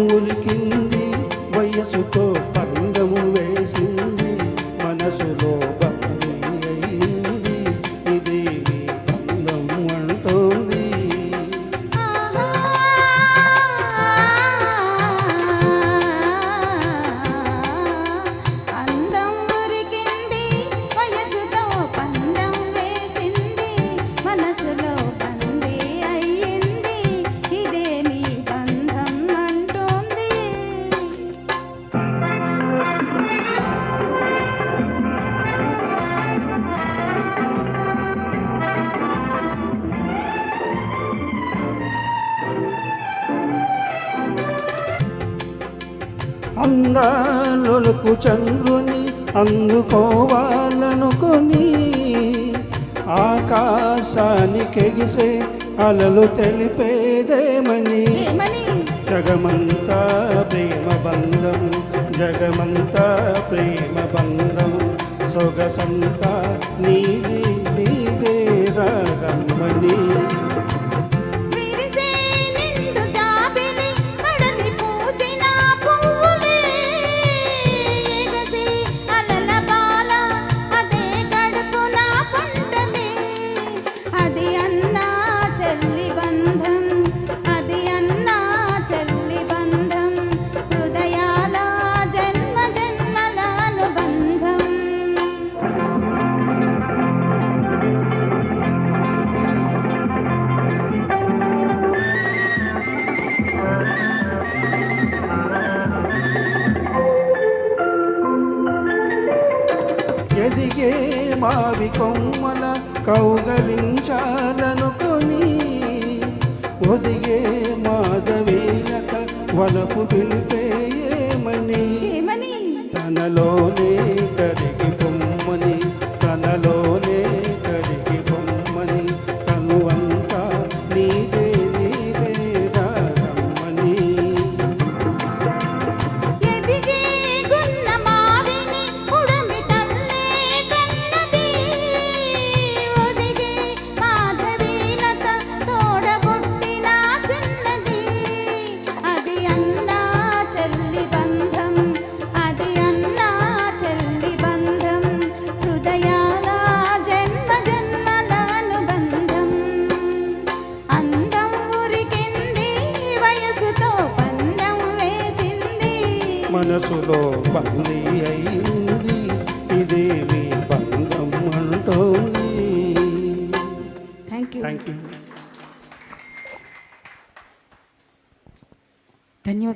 ఉలికింది వయసుతో పందము వేసింది మనసులో బందీ అయింది ఇది మీ బంధం అంటోంది అందం ఉరికింది వయసుతో పందం వేసింది మనసులో బందీ అయ్యింది ఇదే మీ బంధం అంటోంది. అందాలొలుకు చంద్రుని అందుకోవాలనుకొని ఆకాశానికెగిసే అలలు తెలిపేదేమని జగమంతా ప్రేమ బంధం జగమంతా ప్రేమ బంధం సొగసంతా నీది నీదే రమ్మని విరిసే నిండు జాబిలి కడలి పూచిన పువ్వులే ఎగసి అలల బాల అదే కడుపున పంటలే అది అన్నా చెల్లి బంధం అది అన్నా చెల్లి బంధం హృదయాల జన్మ జన్మల అనుబంధం. ఎదిగే మావి కొమ్మల కౌగలించాలనుకొని ఒదిగే మాధవీలక వలపు పిలిపేయమని తనలోనే కరిగి పొమ్మని తనలోనే కరిగి పొమ్మని తనువంతా నీదే నీదే రమ్మని ఎదిగే గున్న మావిని ఉడమి తల్లే కన్నది ఒదిగే మాధవీలత తోడబుట్టిన చిన్నది అది అన్నా చెల్లి బంధం అది అన్నా చెల్లి బంధం హృదయాల జన్మ జన్మల అనుబంధం. అందం ఉరికింది వయసుతో పందెం వేసింది మనసులో బందీ అయింది ఇదే మీ బంధం అంటోంది. Thank you. Thank you. ధన్యవాదాలు.